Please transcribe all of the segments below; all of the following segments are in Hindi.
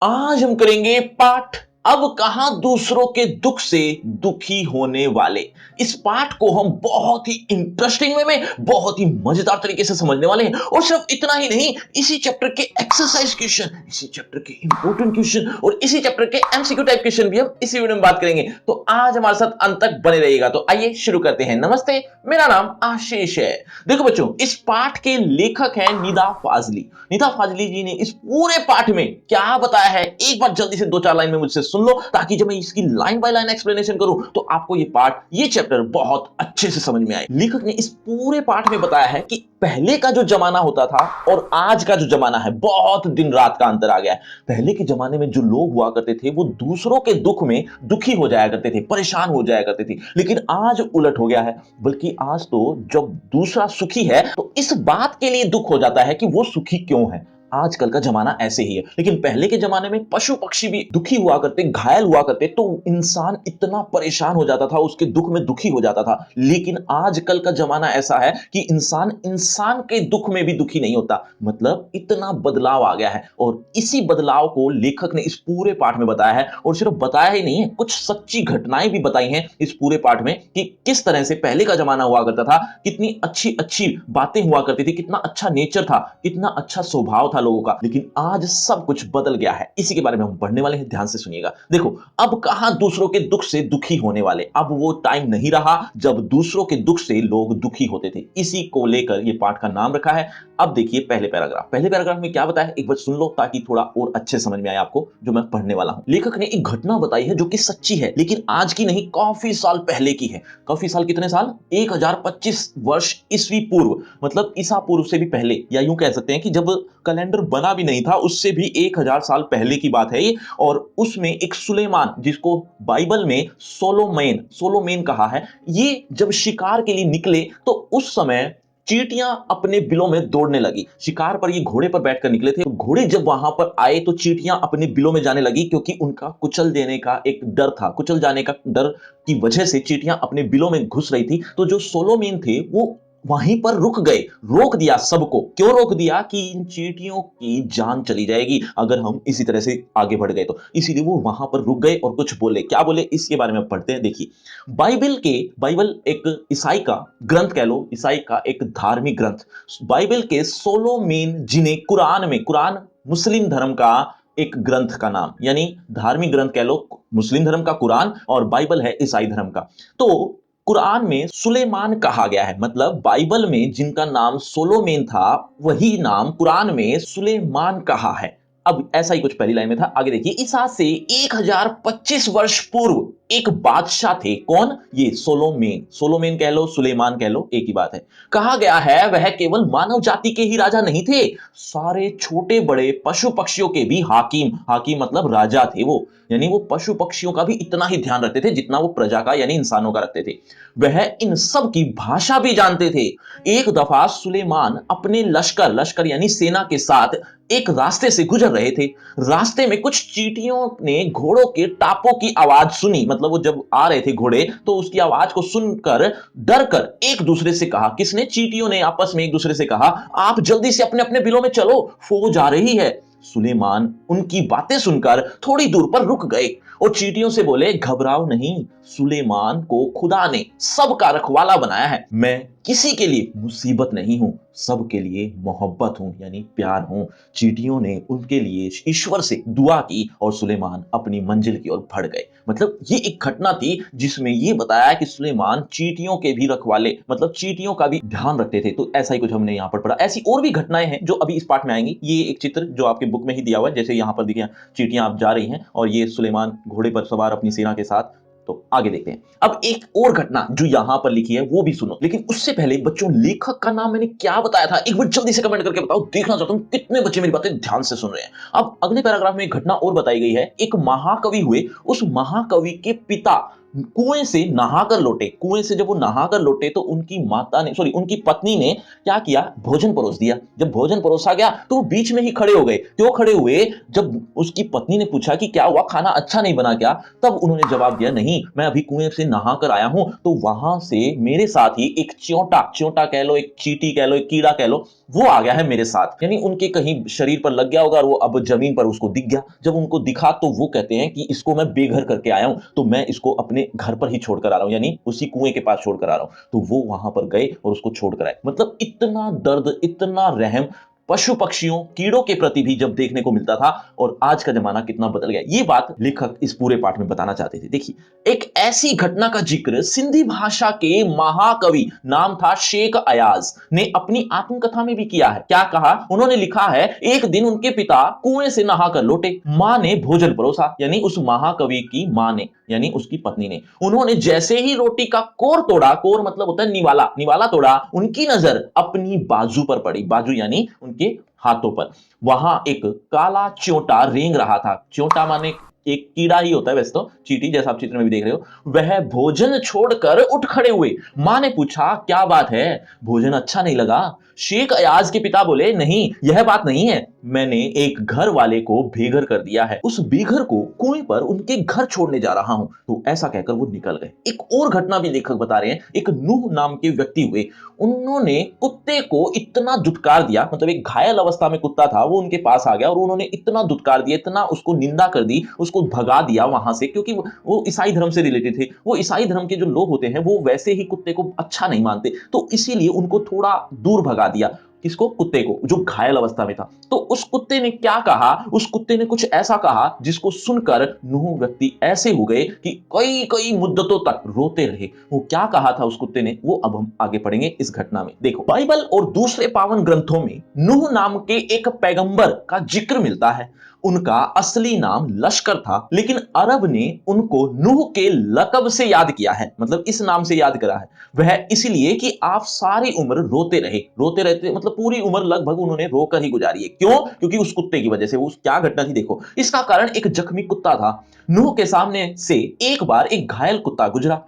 आज हम करेंगे पाठ अब कहां दूसरों के दुख से दुखी होने वाले। इस पाठ को हम बहुत ही इंटरेस्टिंग वे में बहुत ही मजेदार तरीके से समझने वाले हैं और सिर्फ इतना ही नहीं, इसी चैप्टर के एक्सरसाइज क्वेश्चन, इसी चैप्टर के इंपॉर्टेंट क्वेश्चन और इसी चैप्टर के एमसीक्यू टाइप क्वेश्चन भी हम इसी वीडियो में बात करेंगे। तो आज हमारे साथ अंत तक बने रहिएगा। तो आइए शुरू करते हैं। नमस्ते, मेरा नाम आशीष है। देखो बच्चों, इस पाठ के लेखक हैं निदा फाजली। निदा फाजली जी ने इस पूरे पाठ में क्या बताया है, एक बार जल्दी से दो चार लाइन में मुझसे सुन लो, ताकि जब मैं इसकी लाइन बाय लाइन एक्सप्लेनेशन करूं तो आपको ये पाठ, ये चैप्टर बहुत अच्छे से समझ में आए। लेखक ने इस पूरे पाठ में बताया है कि पहले का जो जमाना होता था और आज का जो जमाना है, बहुत दिन रात का अंतर आ गया है। पहले के जमाने में जो लोग हुआ करते थे वो दूसरों के दुख में दुखी हो जाया करते थे, परेशान हो जाया करते थे, लेकिन आज उलट हो गया है। बल्कि आज तो जब दूसरा सुखी है तो इस बात के लिए दुख हो जाता है कि वो सुखी क्यों है। आजकल का जमाना ऐसे ही है, लेकिन पहले के जमाने में पशु पक्षी भी दुखी हुआ करते, घायल हुआ करते, तो इंसान इतना परेशान हो जाता था, उसके दुख में दुखी हो जाता था। लेकिन आजकल का जमाना ऐसा है कि इंसान इंसान के दुख में भी दुखी नहीं होता। मतलब इतना बदलाव आ गया है और इसी बदलाव को लेखक ने इस पूरे पाठ में बताया है। और सिर्फ बताया ही नहीं है, कुछ सच्ची घटनाएं भी बताई हैं इस पूरे पाठ में कि किस तरह से पहले का जमाना हुआ करता था, कितनी अच्छी अच्छी बातें हुआ करती थी, कितना अच्छा नेचर था, कितना अच्छा स्वभाव था लोगों का। लेकिन आज सब कुछ बदल गया है। इसी के बारे में हम पढ़ने वाले हैं, ध्यान से सुनिएगा। देखो, अब कहां दूसरों के दुख से दुखी होने वाले। अब वो टाइम नहीं रहा जब दूसरों के दुख से लोग दुखी होते थे। इसी को लेकर ये पाठ का नाम रखा है। अब देखिए पहले पैराग्राफ। पहले पैराग्राफ में क्या बताया है, एक बार सुन लो ताकि थोड़ा और अच्छे समझ में आए आपको जो मैं पढ़ने वाला हूं। लेखक ने एक घटना बताई है जो कि सच्ची है, लेकिन आज की नहीं, काफी साल पहले की है। काफी साल, कितने साल? 1025 वर्ष ईसवी पूर्व, मतलब ईसा पूर्व से भी पहले, या यूं कह सकते हैं कि जब कैलेंडर बना भी नहीं था उससे भी 1000 साल पहले की बात है ये। और उसमें एक सुलेमान, जिसको बाइबल में सोलोमेन सोलोमेन कहा है, ये जब शिकार के लिए निकले तो उस समय चींटियां अपने बिलों में दौड़ने लगी। शिकार पर ये घोड़े पर बैठकर निकले थे। घोड़े जब वहां पर आए तो चींटियां अपने बिलों में जाने लगी, क्योंकि उनका कुचल देने का एक डर था। कुचल जाने का डर की वजह से चींटियां अपने बिलों में घुस रही थी। तो जो सोलोमेन थे वो वहीं पर रुक गए, रोक दिया सबको। क्यों रोक दिया? कि इन चींटियों की जान चली जाएगी अगर हम इसी तरह से आगे बढ़ गए तो। इसीलिए वो वहां पर रुक गए और कुछ बोले। क्या बोले, इसके बारे में पढ़ते हैं। देखिए, बाइबल एक ईसाई का ग्रंथ कह लो, ईसाई का एक धार्मिक ग्रंथ। बाइबल के सोलोमेन, जिन्हें कुरान मुस्लिम धर्म का एक ग्रंथ का नाम, यानी धार्मिक ग्रंथ कह लो, मुस्लिम धर्म का कुरान और बाइबल है ईसाई धर्म का। तो कुरान में सुलेमान कहा गया है, मतलब बाइबल में जिनका नाम सोलोमेन था वही नाम कुरान में सुलेमान कहा है। अब ऐसा ही कुछ पहली लाइन में था। आगे देखिए, ईसा से 1025 वर्ष पूर्व एक बादशाह थे। कौन? ये सोलोमेन। सोलोमेन कह लो, सुलेमान कह लो, एक ही बात है। कहा गया है वह केवल मानव जाति के ही राजा नहीं थे, सारे छोटे बड़े पशु पक्षियों के भी हाकिम। हाकिम मतलब राजा थे वो, यानी वो पशु पक्षियों का भी इतना ही ध्यान रखते थे जितना वो प्रजा का यानी इंसानों का रखते थे। वह इन सब की भाषा भी जानते थे। एक दफा सुलेमान अपने लश्कर लश्कर यानी सेना के साथ एक रास्ते से गुजर रहे थे। रास्ते में कुछ चींटियों ने घोड़ों के टापों की आवाज सुनी, मतलब वो जब आ रहे थे घोड़े तो उसकी आवाज को सुनकर डर कर एक दूसरे से कहा। किसने? चींटियों ने आपस में एक दूसरे से कहा, आप जल्दी से अपने अपने बिलों में चलो, फौज आ रही है। सुलेमान उनकी बातें सुनकर थोड़ी दूर पर रुक गए और चींटियों से बोले, घबराओ नहीं, सुलेमान को खुदा ने सबका रखवाला बनाया है। मैं किसी के लिए मुसीबत नहीं हूं, सबके लिए मोहब्बत हूं, यानी प्यार हूं। चींटियों ने उनके लिए ईश्वर से दुआ की और सुलेमान अपनी मंजिल की ओर बढ़ गए। मतलब ये एक घटना थी जिसमें ये बताया कि सुलेमान चींटियों के भी रखवाले, मतलब चींटियों का भी ध्यान रखते थे। तो ऐसा ही कुछ हमने यहाँ पर पढ़ा। ऐसी और भी घटनाएं हैं जो अभी इस पाठ में आएंगी। ये एक चित्र जो आपके बुक में ही दिया हुआ है, जैसे यहाँ पर देखिए, चींटियां आप जा रही हैं और ये सुलेमान घोड़े पर सवार अपनी सेना के साथ। तो आगे देखते हैं। अब एक और घटना जो यहां पर लिखी है वो भी सुनो, लेकिन उससे पहले बच्चों, लेखक का नाम मैंने क्या बताया था, एक बार जल्दी से कमेंट करके बताओ। देखना चाहता हूं कितने बच्चे मेरी बातें ध्यान से सुन रहे हैं। अब अगले पैराग्राफ में एक घटना और बताई गई है। एक महाकवि हुए, उस महाकवि के पिता कुएं से नहाकर लौटे। कुएं से जब वो नहाकर लौटे तो उनकी माता ने, सॉरी, उनकी पत्नी ने क्या किया? भोजन परोस दिया। जब भोजन परोसा गया तो वो बीच में ही खड़े हो गए। क्यों खड़े हुए? जब उसकी पत्नी ने पूछा कि क्या हुआ, खाना अच्छा नहीं बना क्या, तब उन्होंने जवाब दिया, नहीं, मैं अभी कुएं से नहाकर आया हूं। तो वहां से मेरे साथ ही एक च्योंटा, च्योंटा कह लो, एक चींटी कह लो, एक कीड़ा कह लो, वो आ गया है मेरे साथ, यानी उनके कहीं शरीर पर लग गया होगा और वो अब जमीन पर उसको दिख गया। जब उनको दिखा तो वो कहते हैं कि इसको मैं बेघर करके आया हूं, तो मैं इसको अपने घर पर ही छोड़कर आ रहा हूं, यानी उसी कुएं के पास छोड़कर आ रहा हूं। तो वो वहां पर गए और उसको छोड़कर आए। मतलब इतना दर्द, इतना रहम पशु पक्षियों, कीड़ों के प्रति भी जब देखने को मिलता था, और आज का जमाना कितना बदल गया, ये बात लेखक इस पूरे पाठ में बताना चाहते थे। देखिए, एक ऐसी घटना का जिक्र सिंधी भाषा के महाकवि, नाम था शेख अयाज, ने अपनी आत्मकथा में भी किया है। क्या कहा? उन्होंने लिखा है, एक दिन उनके पिता कुएं से नहाकर लौटे। मां ने भोजन परोसा, यानी उस महाकवि की मां ने, यानी उसकी पत्नी ने। उन्होंने जैसे ही रोटी का कोर तोड़ा, कोर मतलब होता है निवाला, निवाला तोड़ा, उनकी नजर अपनी बाजू पर पड़ी। बाजू यानी उनके हाथों पर। वहां एक काला च्योटा रेंग रहा था। च्योटा माने एक कीड़ा ही होता है वैसे तो, चींटी, जैसा आप चित्र में भी देख रहे हो। वह भोजन छोड़कर उठ खड़े हुए। मां ने पूछा, क्या बात है, भोजन अच्छा नहीं लगा? शेख अयाज के पिता बोले, नहीं, यह बात नहीं है, मैंने एक घर वाले को बेघर कर दिया है, उस बेघर को कुएं पर उनके घर छोड़ने जा रहा हूं। तो ऐसा कहकर वो निकल गए। एक और घटना भी लेखक बता रहे हैं। एक नूह नाम के व्यक्ति हुए, उन्होंने कुत्ते को इतना दुत्कार दिया, मतलब एक घायल अवस्था में कुत्ता था, वो उनके पास आ गया और उन्होंने इतना दुत्कार दिया, इतना उसको निंदा कर दी, उसको भगा दिया वहां से, क्योंकि वो ईसाई धर्म से रिलेटेड थे। वो ईसाई धर्म के जो लोग होते हैं वो वैसे ही कुत्ते को अच्छा नहीं मानते, तो इसीलिए उनको थोड़ा दूर भगा दिया। किसको? कुत्ते को, जो घायल अवस्था में था। तो उस कुत्ते ने क्या कहा? उस कुत्ते ने कुछ ऐसा कहा जिसको सुनकर नूह व्यक्ति ऐसे हो गए कि कई कई मुद्दतों तक रोते रहे। वो क्या कहा था उस कुत्ते ने, वो अब हम आगे पढ़ेंगे इस घटना में। देखो, बाइबल और दूसरे पावन ग्रंथों में नूह नाम के एक पैगंबर का जिक्र मिलता है। उनका असली नाम लश्कर था, लेकिन अरब ने उनको नूह के लकब से याद किया है, मतलब इस नाम से याद करा है। वह इसलिए कि आप सारी उम्र रोते रहे, रोते रहते, मतलब पूरी उम्र लगभग उन्होंने रोकर ही गुजारी है। क्यों? क्योंकि उस कुत्ते की वजह से। वो क्या घटना थी देखो, इसका कारण एक जख्मी कुत्ता था। नूह के सामने से एक बार एक घायल कुत्ता गुजरा।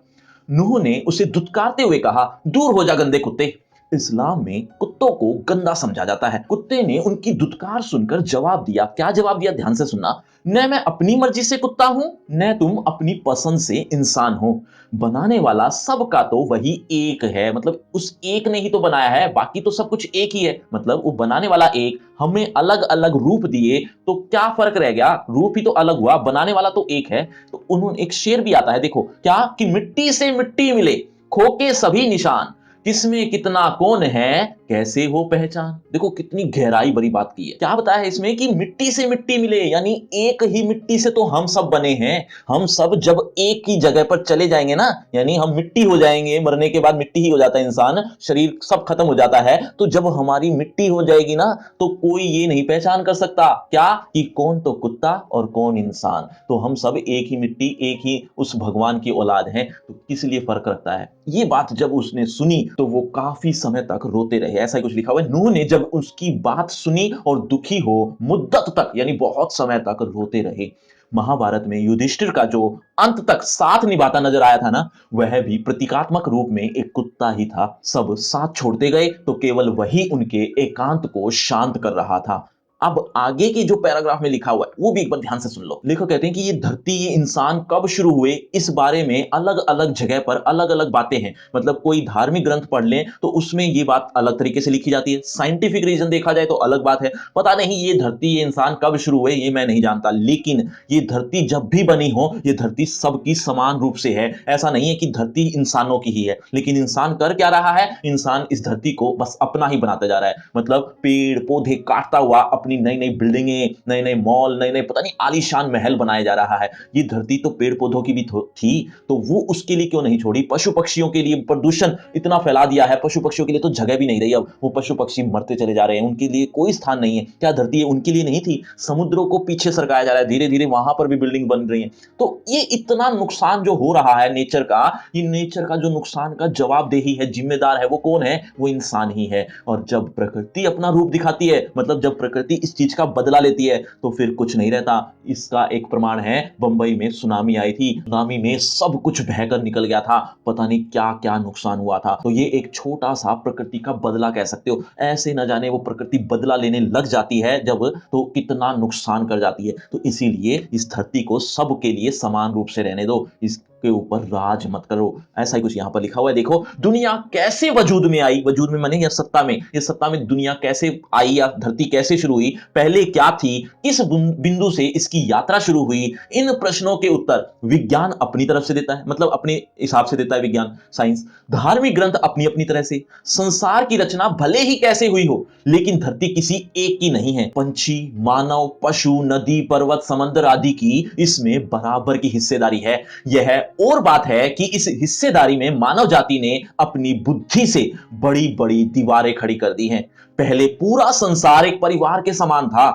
नूह ने उसे दुत्कारते हुए कहा, दूर हो जा गंदे कुत्ते। इस्लाम में कुत्तों को गंदा समझा जाता है। कुत्ते ने उनकी दुत्कार सुनकर जवाब दिया। क्या जवाब दिया? ध्यान से सुनना। न मैं अपनी मर्जी से कुत्ता हूं, न तुम अपनी पसंद से इंसान हो। बनाने वाला सबका तो वही एक है, मतलब उस एक ने ही तो बनाया है, बाकी तो सब कुछ एक ही है। मतलब वो बनाने वाला एक, हमें अलग अलग रूप दिए तो क्या फर्क रह गया? रूप ही तो अलग हुआ, बनाने वाला तो एक है। तो उन्होंने, एक शेर भी आता है देखो, क्या कि मिट्टी से मिट्टी मिले, खो के सभी निशान, किसमें कितना कौन है, कैसे हो पहचान। देखो कितनी गहराई भरी बात की है। क्या बताया है इसमें कि मिट्टी से मिट्टी मिले, यानी एक ही मिट्टी से तो हम सब बने हैं। हम सब जब एक ही जगह पर चले जाएंगे ना, यानी हम मिट्टी हो जाएंगे, मरने के बाद मिट्टी ही हो जाता है इंसान, शरीर सब खत्म हो जाता है। तो जब हमारी मिट्टी हो जाएगी ना, तो कोई ये नहीं पहचान कर सकता क्या कि कौन तो कुत्ता और कौन इंसान। तो हम सब एक ही मिट्टी, एक ही उस भगवान की औलाद हैं, तो किस लिए फर्क रखता है। ये बात जब उसने सुनी तो वो काफी समय तक रोते रहे, ऐसा ही कुछ लिखा हुआ है। नूह ने जब उसकी बात सुनी और दुखी हो मुद्दत तक, यानी बहुत समय तक रोते रहे। महाभारत में युधिष्ठिर का जो अंत तक साथ निभाता नजर आया था ना, वह भी प्रतीकात्मक रूप में एक कुत्ता ही था। सब साथ छोड़ते गए तो केवल वही उनके एकांत को शांत कर रहा था। अब आगे के जो पैराग्राफ में लिखा हुआ है वो भी एक बार ध्यान से सुन लो। लेखक कहते हैं कि ये धरती, ये इंसान कब शुरू हुए, इस बारे में अलग अलग जगह पर अलग अलग बातें हैं। मतलब कोई धार्मिक ग्रंथ पढ़ लें तो उसमें ये बात अलग तरीके से लिखी जाती है, साइंटिफिक रीजन देखा जाए तो अलग बात है। पता नहीं ये धरती, ये इंसान कब शुरू हुए, ये मैं नहीं जानता, लेकिन ये धरती जब भी बनी हो, ये धरती सबकी समान रूप से है। ऐसा नहीं है कि धरती इंसानों की ही है, लेकिन इंसान कर क्या रहा है? इंसान इस धरती को बस अपना ही बनाता जा रहा है। मतलब पेड़ पौधे काटता हुआ अपनी नई नई बिल्डिंगें, नए नए मॉल, नए नए पता नहीं आलीशान महल बनाए जा रहा है। ये धरती तो पेड़ पौधों की भी थी, तो वो उसके लिए क्यों नहीं छोड़ी? पशु पक्षियों के लिए प्रदूषण इतना फैला दिया है, पशु पक्षियों के लिए तो जगह भी नहीं रही। अब वो पशु पक्षी मरते चले जा रहे हैं, उनके लिए कोई स्थान नहीं है। क्या धरती उनके लिए नहीं थी? समुद्रों को पीछे सरकाया जा रहा है, धीरे धीरे वहां पर भी बिल्डिंग बन रही है। तो ये इतना नुकसान जो हो रहा है नेचर का, ये नेचर का जो नुकसान का जवाबदेही है, जिम्मेदार है, वो कौन है? वो इंसान ही है। और जब प्रकृति अपना रूप दिखाती है, मतलब जब प्रकृति इस चीज का बदला लेती है, तो फिर कुछ नहीं रहता। इसका एक प्रमाण है, बंबई में सुनामी आई थी, सुनामी में सब कुछ बहकर निकल गया था, पता नहीं क्या क्या नुकसान हुआ था। तो ये एक छोटा सा प्रकृति का बदला कह सकते हो। ऐसे न जाने वो प्रकृति बदला लेने लग जाती है जब, तो कितना नुकसान कर जाती है। तो इसीलिए इस धरती को सबके लिए समान रूप से रहने दो। इस के ऊपर राज मत करो। ऐसा ही कुछ यहाँ पर लिखा हुआ है। देखो दुनिया कैसे वजूद में आई, वजूद में माने या सत्ता में, ये सत्ता में दुनिया कैसे आई या धरती कैसे शुरू हुई, पहले क्या थी, किस बिंदु से इसकी यात्रा शुरू हुई, इन प्रश्नों के उत्तर विज्ञान अपनी तरफ से देता है, मतलब अपने हिसाब से देता है विज्ञान, साइंस। धार्मिक ग्रंथ अपनी अपनी तरह से। संसार की रचना भले ही कैसे हुई हो, लेकिन धरती किसी एक की नहीं है। पंछी, मानव, पशु, नदी, पर्वत, समंदर आदि की इसमें बराबर की हिस्सेदारी है। यह और बात है कि इस हिस्सेदारी में मानव जाति ने अपनी बुद्धि से बड़ी बड़ी दीवारें खड़ी कर दी हैं। पहले पूरा संसार एक परिवार के समान था,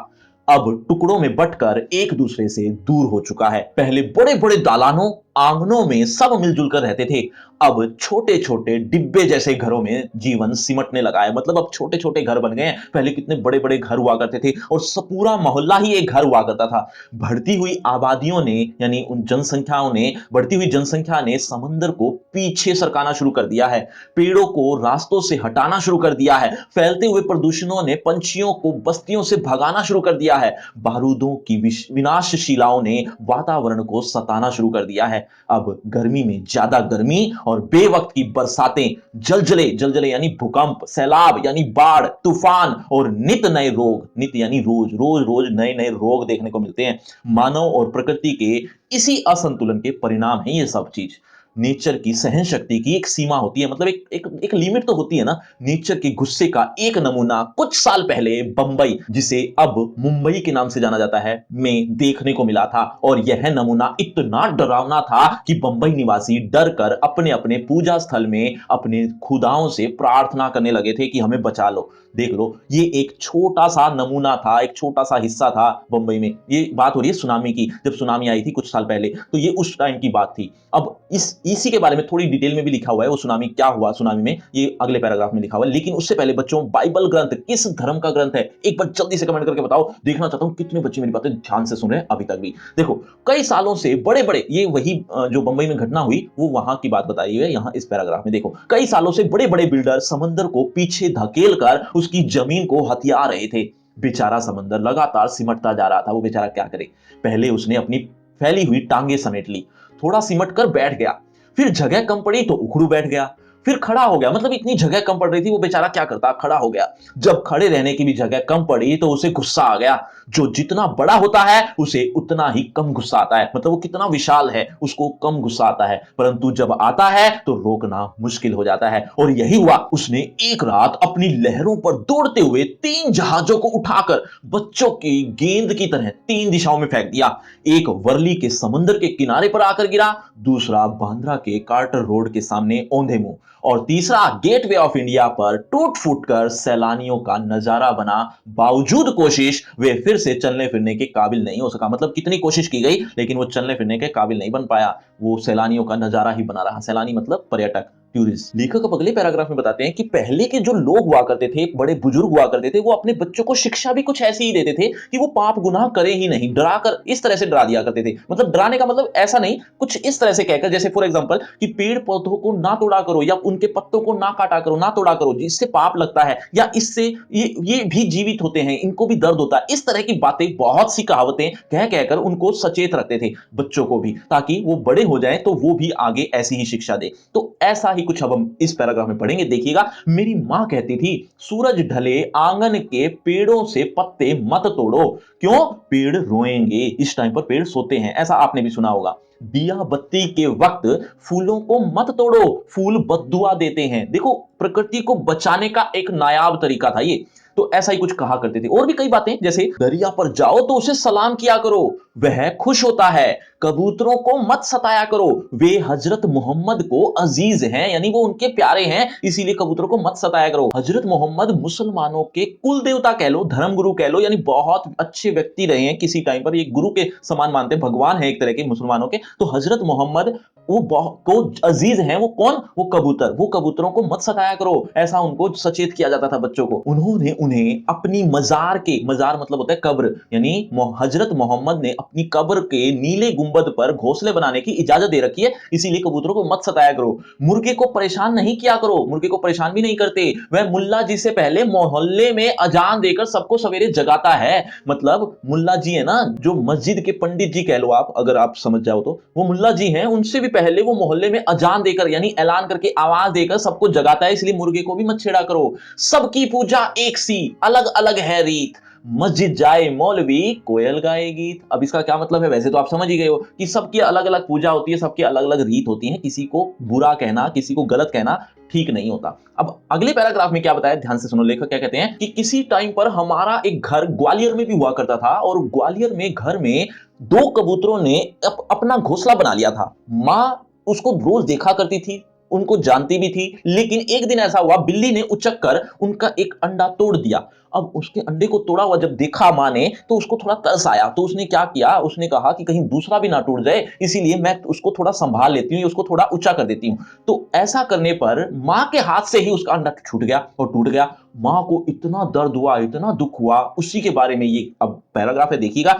अब टुकड़ों में बंटकर एक दूसरे से दूर हो चुका है। पहले बड़े बड़े दालानों, आंगनों में सब मिलजुल कर रहते थे, अब छोटे छोटे डिब्बे जैसे घरों में जीवन सिमटने लगा है। मतलब अब छोटे छोटे घर बन गए हैं। पहले कितने बड़े बड़े घर हुआ करते थे और सब पूरा मोहल्ला ही एक घर हुआ करता था। बढ़ती हुई आबादियों ने, यानी उन जनसंख्याओं ने, बढ़ती हुई जनसंख्या ने समंदर को पीछे सरकाना शुरू कर दिया है, पेड़ों को रास्तों से हटाना शुरू कर दिया है, फैलते हुए प्रदूषणों ने पंछियों को बस्तियों से भगाना शुरू कर दिया है, बारूदों की विनाशशिलाओं ने वातावरण को सताना शुरू कर दिया है। अब गर्मी में ज्यादा गर्मी और बेवक्त की बरसातें, जलजले, जलजले यानी भूकंप, सैलाब यानी बाढ़, तूफान और नित नए रोग, नित यानी रोज रोज रोज नए नए रोग देखने को मिलते हैं। मानव और प्रकृति के इसी असंतुलन के परिणाम है ये सब चीज। नेचर की सहन शक्ति की एक सीमा होती है, मतलब एक लिमिट तो होती है ना। नेचर के गुस्से का एक नमूना कुछ साल पहले बंबई, जिसे अब मुंबई के नाम से जाना जाता है, में देखने को मिला था। और यह नमूना इतना डरावना था कि बंबई निवासी डर कर अपने अपने पूजा स्थल में अपने खुदाओं से प्रार्थना करने लगे थे कि हमें बचा लो। देख लो, ये एक छोटा सा नमूना था, एक छोटा सा हिस्सा था बंबई में। ये बात हो रही है सुनामी की, जब सुनामी आई थी कुछ साल पहले, तो ये उस टाइम की बात थी। अब इसी के बारे में थोड़ी डिटेल में भी लिखा हुआ है, वो सुनामी क्या हुआ सुनामी में, ये अगले पैराग्राफ में लिखा हुआ है। लेकिन उससे पहले बच्चों, बाइबल ग्रंथ किस धर्म का ग्रंथ है, एक बार जल्दी से कमेंट करके बताओ। देखना चाहता हूं कितने बच्चे मेरी बातें ध्यान से सुन रहे हैं अभी तक भी। देखो, कई सालों से बड़े बड़े, ये वही जो बंबई में घटना हुई वो वहां की बात बताई है यहां इस पैराग्राफ में। देखो, कई सालों से बड़े बड़े बिल्डर समंदर को पीछे धकेल कर उसकी जमीन को हथिया रहे थे। बेचारा समंदर लगातार सिमटता जा रहा था। वो बेचारा क्या करे, पहले उसने अपनी फैली हुई टांगे समेट ली, थोड़ा सिमट कर बैठ गया, फिर जगह कम पड़ी तो उखड़ू बैठ गया, फिर खड़ा हो गया। मतलब इतनी जगह कम पड़ रही थी, वो बेचारा क्या करता, खड़ा हो गया। जब खड़े रहने की भी जगह कम पड़ी तो उसे गुस्सा आ गया। जो जितना बड़ा होता है उसे उतना ही कम गुस्सा आता है, मतलब वो कितना विशाल है उसको कम गुस्सा आता है, परंतु जब आता है तो रोकना मुश्किल हो जाता है। और यही हुआ, उसने एक रात अपनी लहरों पर दौड़ते हुए 3 जहाजों को उठाकर बच्चों की गेंद की तरह 3 दिशाओं में फेंक दिया। एक वर्ली के समंदर के किनारे पर आकर गिरा, दूसरा बांद्रा के कार्टर रोड के सामने औंधे मुंह, और तीसरा गेटवे ऑफ इंडिया पर टूट फूट कर सैलानियों का नजारा बना। बावजूद कोशिश वे फिर से चलने फिरने के काबिल नहीं हो सका। मतलब कितनी कोशिश की गई लेकिन वो चलने फिरने के काबिल नहीं बन पाया, वो सैलानियों का नजारा ही बना रहा। सैलानी मतलब पर्यटक, टूरिस्ट। लेखक अब अगले पैराग्राफ में बताते हैं कि पहले के जो लोग हुआ करते थे, बड़े बुजुर्ग हुआ करते थे, वो अपने बच्चों को शिक्षा भी कुछ ऐसी ही देते थे कि वो पाप गुनाह करे ही नहीं, डरा कर इस तरह से डरा दिया करते थे। मतलब डराने का मतलब ऐसा नहीं, कुछ इस तरह से कहकर, जैसे फॉर एग्जांपल कि पेड़ पौधों को ना तोड़ा करो या उनके पत्तों को ना काटा करो, ना तोड़ा करो, जिससे पाप लगता है, या इससे ये भी जीवित होते हैं, इनको भी दर्द होता है। इस तरह की बातें, बहुत सी कहावतें कह कहकर उनको सचेत रखते थे बच्चों को भी, ताकि वो बड़े हो जाएं तो वो भी आगे ऐसी ही शिक्षा दे। तो ऐसा ही कुछ अब हम इस पैराग्राफ में पढ़ेंगे। देखिएगा, मेरी मां कहती थी सूरज ढले आंगन के पेड़ों से पत्ते मत तोड़ो, क्यों, पेड़ रोएंगे। इस टाइम पर पेड़ सोते हैं, ऐसा आपने भी सुना होगा। दिया बत्ती के वक्त फूलों को मत तोड़ो, फूल बद्दुआ देते हैं। देखो, प्रकृति को बचाने का एक नायाब तरीका था ये। तो ऐसा ही कुछ कहा करते थे। और भी कई बातें, जैसे दरिया पर जाओ तो उसे सलाम किया करो, वह खुश होता है। कबूतरों को मत सताया करो, वे हजरत मोहम्मद को अजीज हैं, यानी वो उनके प्यारे हैं, इसीलिए कबूतरों को मत सताया करो। हजरत मोहम्मद मुसलमानों के कुल देवता कह लो, धर्म गुरु कह लो, यानी बहुत अच्छे व्यक्ति रहे हैं किसी टाइम पर, ये गुरु के समान मानते हैं, भगवान है एक तरह के मुसलमानों के। तो हजरत मोहम्मद वो को अजीज हैं। वो कौन, वो कबूतर, वो कबूतरों को मत सताया करो, ऐसा उनको सचेत किया जाता था बच्चों को। उन्होंने उन्हें अपनी मजार के, मजार मतलब होता है कब्र, यानी हजरत मोहम्मद ने अपनी कब्र के नीले गुंबद पर घोंसले बनाने की इजाजत दे रखी है, इसीलिए कबूतरों को मत सताया करो। मुर्गे को परेशान नहीं किया करो, मुर्गे को परेशान भी नहीं करते, वह मुल्ला जी से पहले मोहल्ले में अजान देकर सबको सवेरे जगाता है। मतलब मुल्ला जी है ना, जो मस्जिद के पंडित जी कह लो आप, अगर आप समझ जाओ तो, वो मुल्ला जी हैं, उनसे भी पहले वो मोहल्ले में अजान देकर यानी ऐलान करके आवाज देकर सबको जगाता है, इसलिए मुर्गे को भी मत छेड़ा करो। सबकी पूजा एक सी, अलग अलग है रीत। मस्जिद जाए मौलवी, कोयल गाए गीत। अब इसका क्या मतलब है? वैसे तो आप समझ ही गए हो कि सबकी अलग अलग पूजा होती है, सबकी अलग अलग रीत होती है। किसी को बुरा कहना, किसी को गलत कहना ठीक नहीं होता। अब अगले पैराग्राफ में क्या बताया, ध्यान से सुनो। लेखक क्या कहते हैं कि किसी टाइम पर हमारा एक घर ग्वालियर में भी हुआ करता था, और ग्वालियर में घर में दो कबूतरों ने अपना घोंसला बना लिया था। माँ उसको रोज देखा करती थी, उनको जानती भी थी, लेकिन एक दिन ऐसा हुआ, बिल्ली ने उचक कर उनका एक अंडा तोड़ दिया। अब उसके अंडे को तोड़ा हुआ जब देखा माँ ने, तो उसको थोड़ा तरस आया, तो उसने क्या किया, उसने कहा कि कहीं दूसरा भी ना टूट जाए, इसीलिए मैं उसको थोड़ा संभाल लेती हूँ, उसको थोड़ा ऊंचा कर देती हूँ। तो ऐसा करने पर माँ के हाथ से ही उसका अंडा छूट गया और टूट गया। माँ को इतना दर्द हुआ, इतना दुख हुआ। उसी के बारे में ये अब पैराग्राफ है, देखिएगा।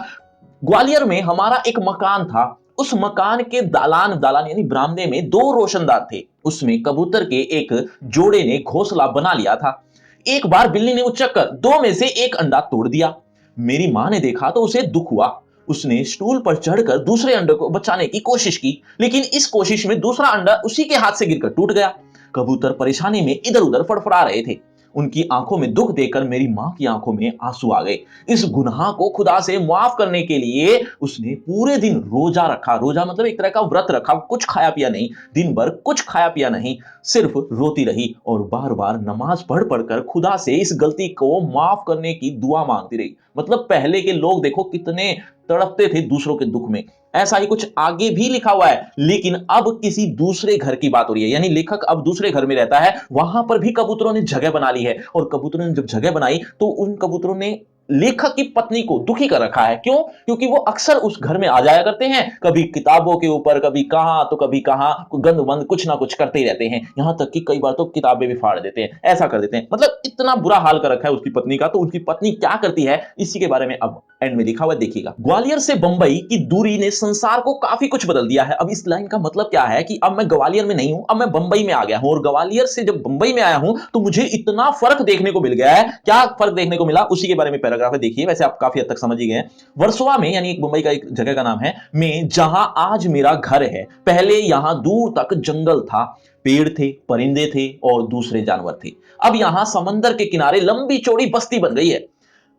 ग्वालियर में हमारा एक मकान था। उस मकान के दालान दालान यानी बरामदे में दो रोशनदार थे। उसमें कबूतर के एक जोड़े ने घोंसला बना लिया था। एक बार बिल्ली ने उचक कर दो में से एक अंडा तोड़ दिया। मेरी मां ने देखा तो उसे दुख हुआ। उसने स्टूल पर चढ़कर दूसरे अंडे को बचाने की कोशिश की, लेकिन इस कोशिश में दूसरा अंडा उसी के हाथ से गिरकर टूट गया। कबूतर परेशानी में इधर उधर फड़फड़ा रहे थे। उनकी आंखों में दुख देखकर मेरी मां की आंखों में आंसू आ गए। इस गुनाह को खुदा से माफ करने के लिए उसने पूरे दिन रोजा रखा। रोजा मतलब एक तरह का व्रत रखा, कुछ खाया पिया नहीं, दिन भर कुछ खाया पिया नहीं, सिर्फ रोती रही और बार बार नमाज पढ़ पढ़कर खुदा से इस गलती को माफ करने की दुआ मांगती रही। मतलब पहले के लोग देखो कितने तड़पते थे दूसरों के दुख में। ऐसा ही कुछ आगे भी लिखा हुआ है, लेकिन अब किसी दूसरे घर की बात हो रही है, यानी लेखक अब दूसरे घर में रहता है। वहां पर भी कबूतरों ने जगह बना ली है, और कबूतरों ने जब जगह बनाई तो उन कबूतरों ने लेखक की पत्नी को दुखी कर रखा है। क्यों? क्योंकि वो अक्सर उस घर में आ जाया करते हैं, कभी किताबों के ऊपर, कभी कहां तो कभी कहां, गंद बंद कुछ ना कुछ करते ही रहते हैं। यहां तक कि कई बार तो किताबें भी फाड़ देते हैं, ऐसा कर देते हैं। मतलब इतना बुरा हाल कर रखा है उसकी पत्नी का। तो उसकी पत्नी क्या करती है, इसी के बारे में अब एंड में लिखा हुआ है, देखिएगा। ग्वालियर से बंबई की दूरी ने संसार को काफी कुछ बदल दिया है। अब इस लाइन का मतलब क्या है कि अब मैं ग्वालियर में नहीं हूं, अब मैं बंबई में आ गया हूं, और ग्वालियर से जब बंबई में आया हूं तो मुझे इतना फर्क देखने को मिल गया है। क्या फर्क देखने को मिला, उसी के बारे में पैराग्राफ है, देखिए। वैसे आप काफी हद तक समझ ही गए हैं। वर्सोवा में, यानी एक मुंबई का एक जगह का नाम है, में जहां आज मेरा घर है, पहले यहां दूर तक जंगल था, पेड़ थे, परिंदे थे और दूसरे जानवर थे। अब यहां समंदर के किनारे लंबी चौड़ी बस्ती बन गई है।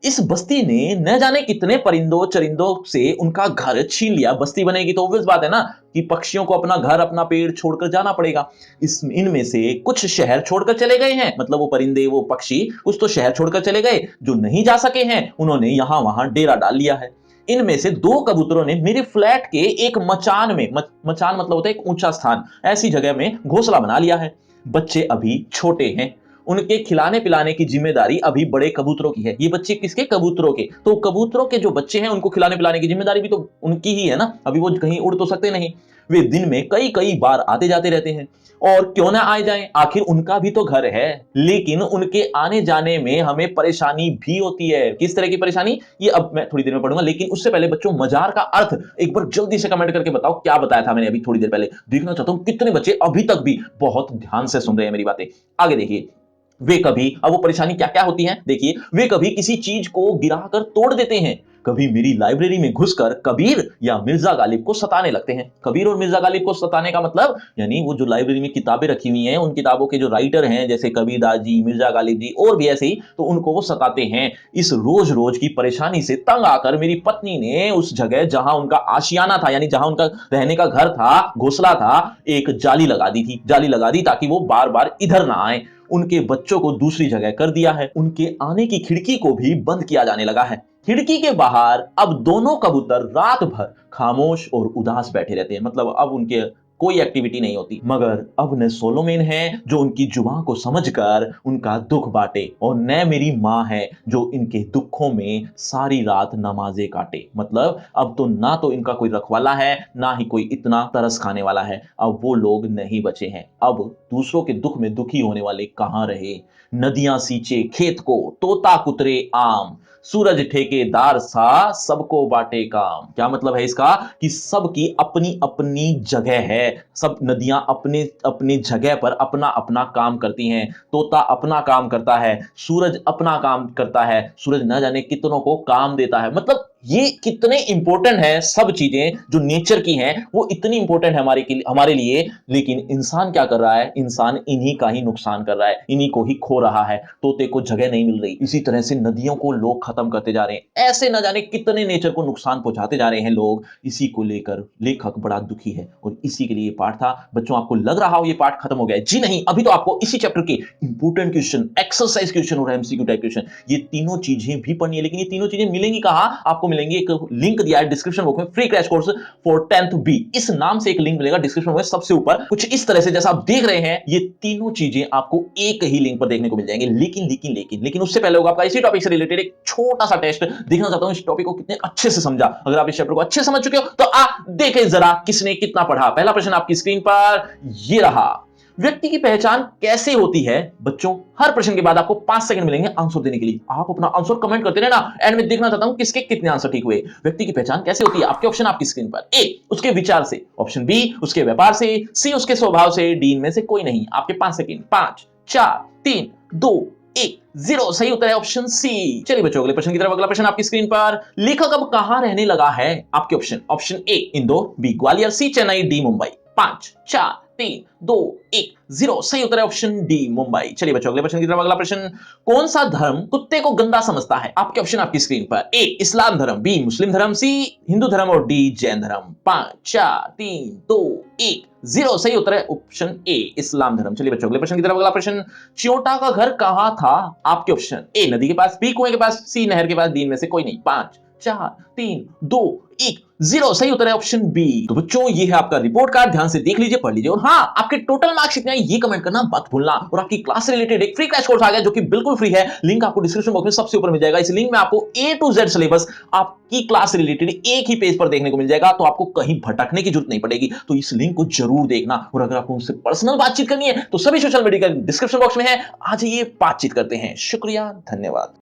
इस बस्ती ने न जाने कितने परिंदों चरिंदों से उनका घर छीन लिया। बस्ती बनेगी तो ऑब्वियस बात है ना कि पक्षियों को अपना घर, अपना पेड़ छोड़कर जाना पड़ेगा। इनमें से कुछ शहर छोड़कर चले गए हैं, मतलब वो परिंदे, वो पक्षी कुछ तो शहर छोड़कर चले गए। जो नहीं जा सके हैं उन्होंने यहां वहां डेरा डाल लिया है। इनमें से दो कबूतरों ने मेरे फ्लैट के एक मचान में, मचान मतलब होता है एक ऊंचा स्थान, ऐसी जगह में घोंसला बना लिया है। बच्चे अभी छोटे हैं, उनके खिलाने पिलाने की जिम्मेदारी अभी बड़े कबूतरों की है। ये बच्चे किसके? कबूतरों के। तो कबूतरों के जो बच्चे हैं उनको खिलाने पिलाने की जिम्मेदारी भी तो उनकी ही है ना, अभी वो कहीं उड़ तो सकते नहीं। वे दिन में कई कई बार आते जाते रहते हैं, और क्यों ना आए जाएं, आखिर उनका भी तो घर है। लेकिन उनके आने जाने में हमें परेशानी भी होती है। किस तरह की परेशानी, ये अब मैं थोड़ी देर में पढ़ूंगा, लेकिन उससे पहले बच्चों मजार का अर्थ एक बार जल्दी से कमेंट करके बताओ, क्या बताया था मैंने अभी थोड़ी देर पहले। देखना चाहता हूं कितने बच्चे अभी तक भी बहुत ध्यान से सुन रहे हैं मेरी बातें। आगे देखिए। वे कभी, अब वो परेशानी क्या क्या होती है देखिए, वे कभी किसी चीज को गिराकर तोड़ देते हैं, कभी मेरी लाइब्रेरी में घुसकर कबीर या मिर्जा गालिब को सताने लगते हैं। कबीर और मिर्जा गालिब को सताने का मतलब, यानी वो जो लाइब्रेरी में किताबें रखी हुई हैं, उन किताबों के जो राइटर हैं जैसे कबीरदास जी, मिर्जा गालिब जी और भी ऐसे ही, तो उनको वो सताते हैं। इस रोज रोज की परेशानी से तंग आकर मेरी पत्नी ने उस जगह जहां उनका आशियाना था, यानी जहां उनका रहने का घर था, घोंसला था, एक जाली लगा दी थी। जाली लगा दी ताकि वो बार बार इधर ना आए। उनके बच्चों को दूसरी जगह कर दिया है। उनके आने की खिड़की को भी बंद किया जाने लगा है। खिड़की के बाहर अब दोनों कबूतर रात भर खामोश और उदास बैठे रहते हैं। मतलब अब उनके कोई एक्टिविटी नहीं होती। मगर अब न सोलोमेन है जो उनकी जुबान को समझकर उनका दुख बांटे, और न मेरी माँ है जो इनके दुखों में सारी रात नमाजें काटे। मतलब अब तो ना तो इनका कोई रखवाला है, ना ही कोई इतना तरस खाने वाला है। अब वो लोग नहीं बचे हैं। अब दूसरों के दुख में दुखी होने वाले कहां रहे। नदियां सींचे खेत को, तोता कुतरे आम, सूरज ठेकेदार सा, सबको बांटे काम। क्या मतलब है इसका, कि सबकी अपनी अपनी जगह है। सब नदियां अपने अपने जगह पर अपना अपना काम करती हैं। तोता अपना काम करता है, सूरज अपना काम करता है। सूरज न जाने कितनों को काम देता है। मतलब ये कितने इंपॉर्टेंट है, सब चीजें जो नेचर की हैं वो इतनी इंपॉर्टेंट है हमारे लिए, लेकिन इंसान क्या कर रहा है, इंसान इन्हीं का ही नुकसान कर रहा है, इन्हीं को ही खो रहा है। तोते को जगह नहीं मिल रही, इसी तरह से नदियों को लोग खत्म करते जा रहे हैं, ऐसे न जाने कितने नेचर को नुकसान पहुंचाते जा रहे हैं लोग। इसी को लेकर लेखक बड़ा दुखी है और इसी के लिए ये पाठ था। बच्चों, आपको लग रहा हो ये पाठ खत्म हो गया है, जी नहीं, अभी तो आपको इसी चैप्टर के इंपॉर्टेंट क्वेश्चन, एक्सरसाइज क्वेश्चन और एमसीक्यू टाइप क्वेश्चन, ये तीनों चीजें भी पढ़नी है। लेकिन ये तीनों चीजें मिलेंगी कहां? आपको मिलेंगी, एक लिंक दिया है डिस्क्रिप्शन बॉक्स में, free crash course for 10th B, इस नाम से एक लिंक मिलेगा डिस्क्रिप्शन में सबसे ऊपर। कुछ इस तरह से जैसा आप देख रहे हैं, ये तीनों चीजें आपको एक ही लिंक पर देखने को मिल जाएंगे। लेकिन उससे पहले होगा आपका इसी टॉपिक से रिलेटेड एक छोटा सा टेस्ट। देखना चाहता हूं इस टॉपिक को कितने अच्छे से समझा। अगर आप इस चैप्टर को अच्छे से समझ चुके हो तो आप देखें जरा किसने कितना पढ़ा। पहला प्रश्न आपकी स्क्रीन पर ये रहा। व्यक्ति की पहचान कैसे होती है? बच्चों, हर प्रश्न के बाद आपको 5 सेकंड मिलेंगे आंसर देने के लिए। आप अपना आंसर कमेंट करते रहना, एंड में देखना चाहता हूं किसके कितने आंसर ठीक हुए। व्यक्ति की पहचान कैसे होती है? आपके ऑप्शन आपकी स्क्रीन पर। ए, उसके विचार से, ऑप्शन बी, उसके व्यापार से, सी, उसके स्वभाव से, डी, इनमें से कोई नहीं। आपके 5 सेकंड, 5 4 3 2 1 0। सही उत्तर है ऑप्शन सी। चलिए बच्चों, अगले प्रश्न की तरफ। अगला प्रश्न आपकी स्क्रीन पर। लेखक अब कहां रहने लगा है? आपके option, option A Indore, B Gwalior, C Chennai, D Mumbai. 5 4 3 2 1 0। सही उत्तर है ऑप्शन डी मुंबई। चलिए बच्चों, अगले प्रश्न की तरफ। अगला प्रश्न, कौन सा धर्म कुत्ते को गंदा समझता है? आपके ऑप्शन आपकी स्क्रीन पर। ए इस्लाम धर्म, बी मुस्लिम धर्म, सी हिंदू धर्म और डी जैन धर्म। 5 4 3 2 1 0। सही उत्तर है ऑप्शन ए इस्लाम धर्म। चलिए बच्चों, अगले प्रश्न की तरफ। अगला प्रश्न, च्योटा का घर कहां था? आपके ऑप्शन, ए नदी के पास, बी कुएं के पास, सी नहर के पास, डी में से कोई नहीं। 5 4 3 2 1 0। सही उत्तर है ऑप्शन बी। तो बच्चों, ये है आपका रिपोर्ट कार्ड, ध्यान से देख लीजिए, पढ़ लीजिए, और हाँ, आपके टोटल मार्क्स कितने हैं ये कमेंट करना मत भूलना। और आपकी क्लास से रिलेटेड एक फ्री क्रैश कोर्स आ गया जो कि बिल्कुल फ्री है, लिंक आपको डिस्क्रिप्शन बॉक्स में सबसे ऊपर मिल जाएगा। इस लिंक में आपको ए टू जेड सिलेबस आपकी क्लास से रिलेटेड एक ही पेज पर देखने को मिल जाएगा, तो आपको कहीं भटकने की जरूरत नहीं पड़ेगी। तो इस लिंक को जरूर देखना, और अगर आपको उनसे पर्सनल बातचीत करनी है तो सभी सोशल मीडिया का डिस्क्रिप्शन बॉक्स में है, आ जाइए, बातचीत करते हैं। शुक्रिया, धन्यवाद।